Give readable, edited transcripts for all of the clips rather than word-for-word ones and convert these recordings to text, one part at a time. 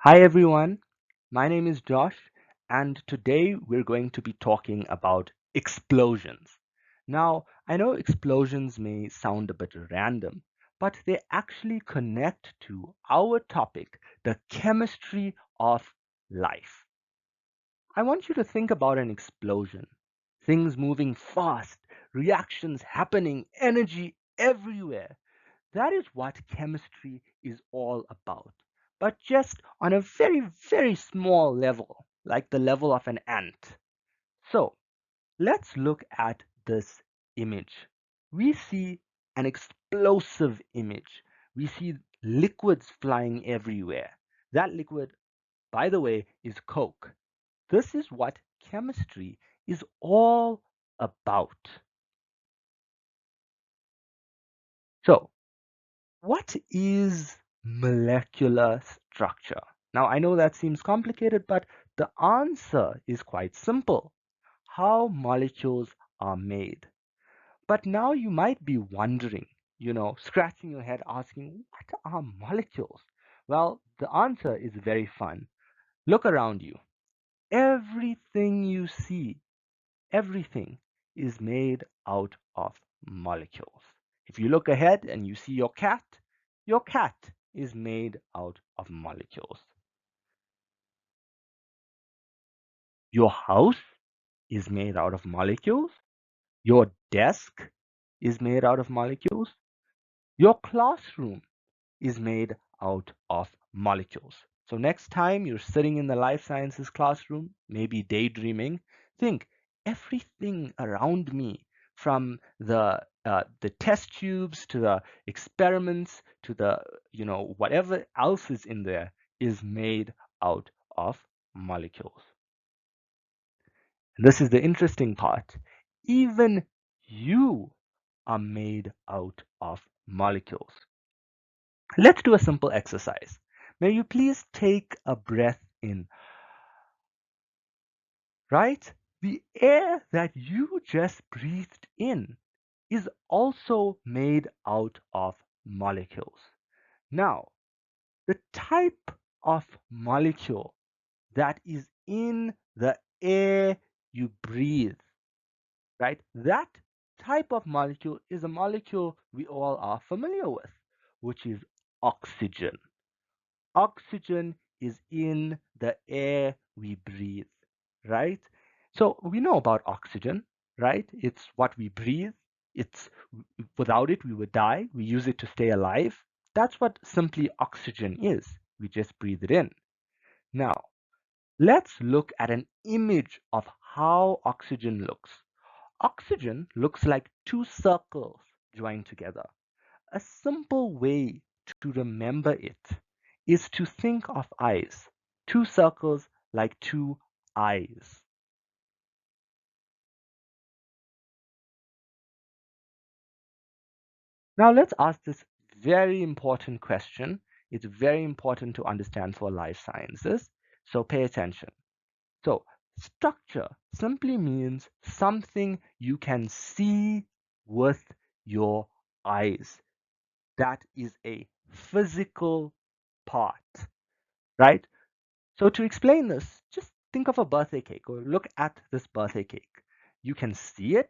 Hi everyone, my name is Josh, and today we're going to be talking about explosions. Now, I know explosions may sound a bit random, but they actually connect to our topic, the chemistry of life. I want you to think about an explosion. Things moving fast, reactions happening, energy everywhere. That is what chemistry is all about, but just on a very, very small level, like the level of an ant. So let's look at this image. We see an explosive image. We see liquids flying everywhere. That liquid, by the way, is Coke. This is what chemistry is all about. So, what is molecular structure? Now, I know that seems complicated, but the answer is quite simple. How molecules are made. But now you might be wondering, scratching your head asking, what are molecules? Well, the answer is very fun. Look around you. Everything you see, everything is made out of molecules. If you look ahead and you see your cat is made out of molecules. Your house is made out of molecules. Your desk is made out of molecules. Your classroom is made out of molecules. So next time you're sitting in the life sciences classroom, maybe daydreaming, think everything around me, from the test tubes to the experiments to the whatever else is in there, is made out of molecules. And this is the interesting part. Even you are made out of molecules. Let's do a simple exercise. May you please take a breath in, right? The air that you just breathed in is also made out of molecules. Now, the type of molecule that is in the air you breathe, right? That type of molecule is a molecule we all are familiar with, which is oxygen. Oxygen is in the air we breathe, right? So we know about oxygen, right? It's what we breathe. It's without it we would die. We use it to stay alive. That's what simply oxygen is. We just breathe it in. Now, let's look at an image of how oxygen looks. Oxygen looks like two circles joined together. A simple way to remember it is to think of eyes, two circles like two eyes. Now let's ask this very important question. It's very important to understand for life sciences, so pay attention. So, structure simply means something you can see with your eyes. That is a physical part, right? So to explain this, just think of a birthday cake or look at this birthday cake. You can see it,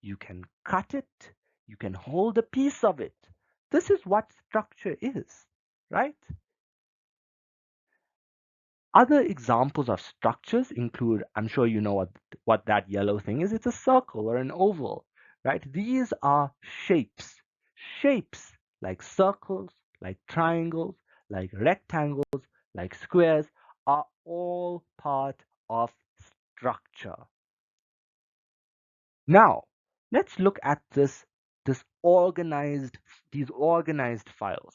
you can cut it, you can hold a piece of it. This is what structure is, right? Other examples of structures include, I'm sure you know what that yellow thing is. It's a circle or an oval, right? These are shapes. Shapes like circles, like triangles, like rectangles, like squares are all part of structure. Now, let's look at this organized these organized files,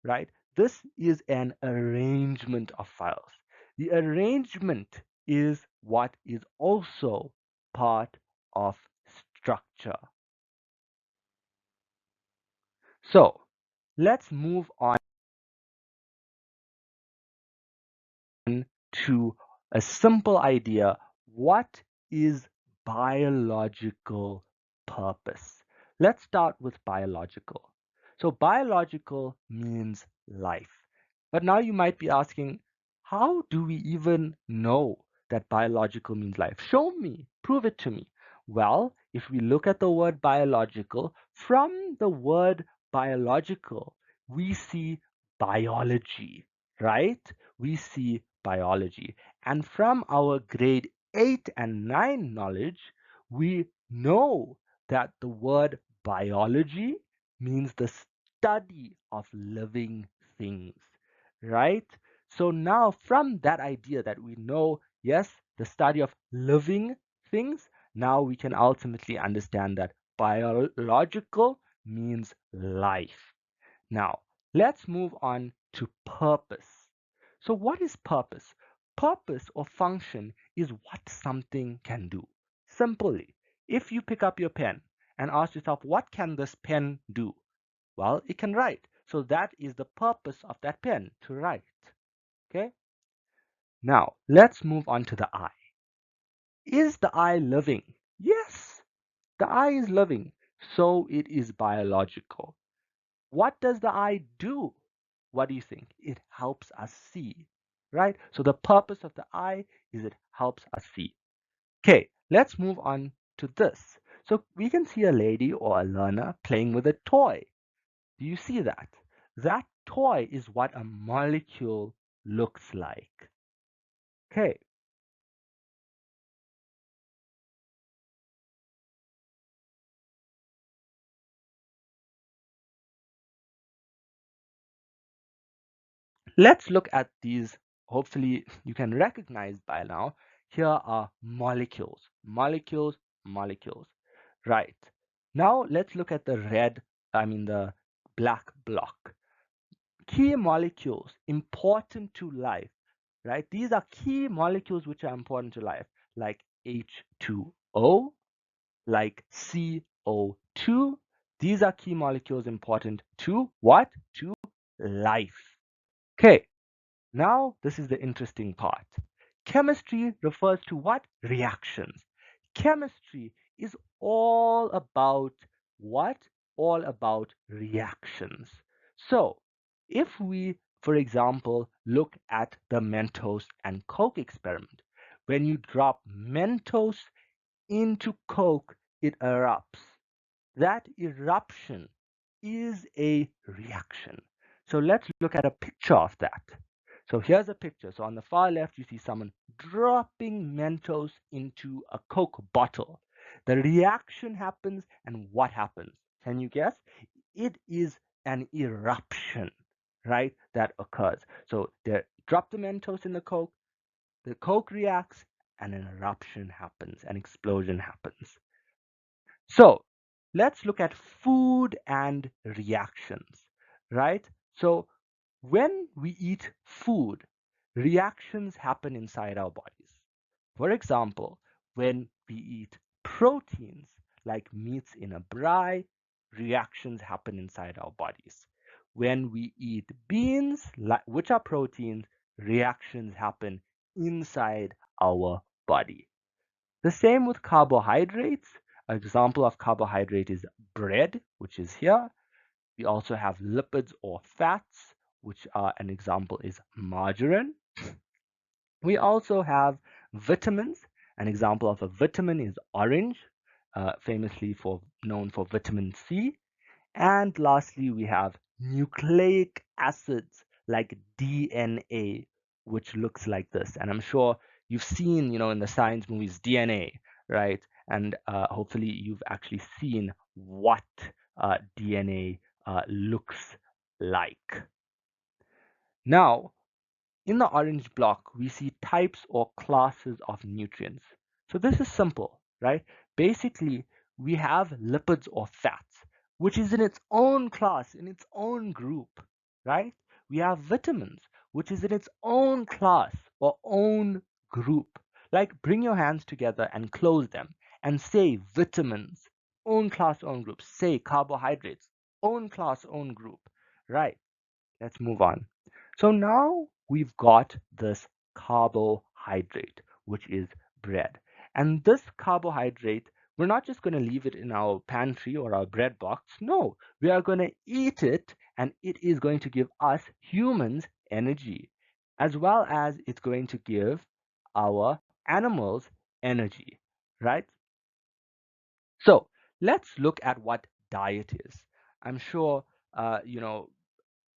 right? This is an arrangement of files. The arrangement is what is also part of structure. So, let's move on to a simple idea. What is biological purpose? Let's start with biological. So biological means life. But now you might be asking, how do we even know that biological means life? Show me, prove it to me. Well, if we look at the word biological, from the word biological, we see biology, right? We see biology. And from our grade 8 and 9 knowledge, we know that the word biology means the study of living things, right? So now from that idea that we know, yes, the study of living things, now we can ultimately understand that biological means life. Now, let's move on to purpose. So what is purpose? Purpose or function is what something can do. Simply, if you pick up your pen and ask yourself, what can this pen do? Well, it can write. So that is the purpose of that pen, to write. Okay? Now, let's move on to the eye. Is the eye living? Yes, the eye is living. So it is biological. What does the eye do? What do you think? It helps us see, right? So the purpose of the eye is it helps us see. Okay, let's move on to this. So we can see a lady or a learner playing with a toy. Do you see that? That toy is what a molecule looks like. Okay, let's look at these. Hopefully, you can recognize by now. Here are molecules, molecules, molecules. Right. Now, let's look at the black block. Key molecules important to life, right? These are key molecules which are important to life, like H2O, like CO2. These are key molecules important to what? To life. Okay, now this is the interesting part. Chemistry refers to what? Reactions. Chemistry is all about what? All about reactions. So if we, for example, look at the Mentos and Coke experiment, when you drop Mentos into Coke, it erupts. That eruption is a reaction. So let's look at a picture of that. So here's a picture. So on the far left, you see someone dropping Mentos into a Coke bottle. The reaction happens, and what happens? Can you guess? It is an eruption, right? That occurs. So they drop the Mentos in the Coke reacts, and an eruption happens, an explosion happens. So let's look at food and reactions, right? So when we eat food, reactions happen inside our bodies. For example, when we eat proteins like meats in a braai, reactions happen inside our bodies. When we eat beans, which are proteins, reactions happen inside our body. The same with carbohydrates. An example of carbohydrate is bread, which is here. We also have lipids or fats, which are an example is margarine. We also have vitamins. An example of a vitamin is orange, famously known for vitamin C. And lastly, we have nucleic acids like DNA, which looks like this. And I'm sure you've seen, in the science movies, DNA, right? And hopefully you've actually seen what DNA looks like. Now, in the orange block, we see types or classes of nutrients. So this is simple, right? Basically, we have lipids or fats, which is in its own class, in its own group, right? We have vitamins, which is in its own class or own group. Like bring your hands together and close them and say vitamins, own class, own group. Say carbohydrates, own class, own group, right? Let's move on. So now we've got this carbohydrate, which is bread. And this carbohydrate, we're not just going to leave it in our pantry or our bread box. No, we are going to eat it, and it is going to give us humans energy. as well as it's going to give our animals energy, right? So let's look at what diet is. I'm sure, uh, you know,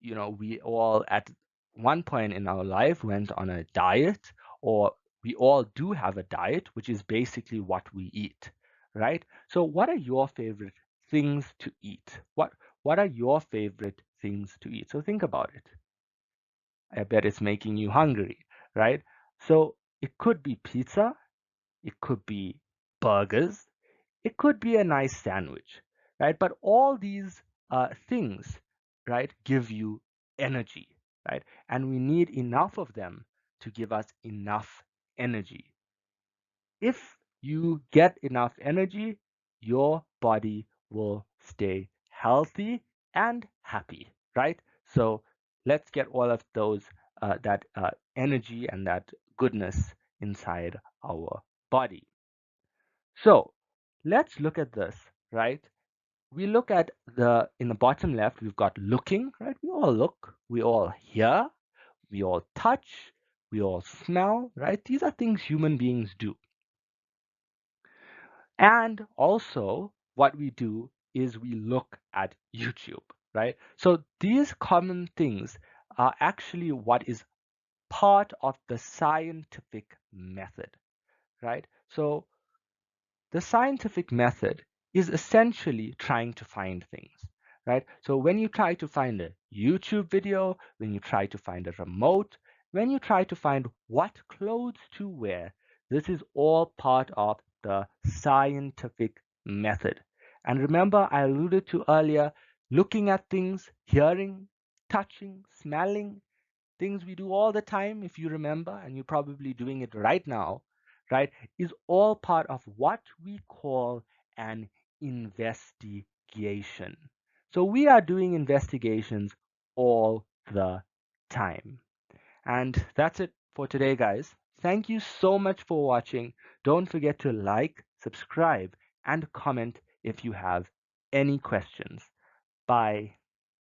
we all at one point in our life went on a diet, or we all do have a diet, which is basically what we eat, right? So what are your favorite things to eat? What are your favorite things to eat? So think about it. I bet it's making you hungry, right? So it could be pizza, it could be burgers, it could be a nice sandwich, right? But all these things, right, give you energy, right? And we need enough of them to give us enough energy. If you get enough energy, your body will stay healthy and happy, right? So let's get all of those that energy and that goodness inside our body. So let's look at this, right? We look at the in the bottom left, we've got looking, right? We all look, we all hear, we all touch, we all smell, right? These are things human beings do. And also, what we do is we look at YouTube, right? So these common things are actually what is part of the scientific method, right? So the scientific method is essentially trying to find things, right? So when you try to find a YouTube video, when you try to find a remote, when you try to find what clothes to wear, this is all part of the scientific method. And remember, I alluded to earlier, looking at things, hearing, touching, smelling, things we do all the time, if you remember, and you're probably doing it right now, right, is all part of what we call an investigation. So we are doing investigations all the time. And that's it for today, guys. Thank you so much for watching. Don't forget to like, subscribe, and comment if you have any questions. Bye.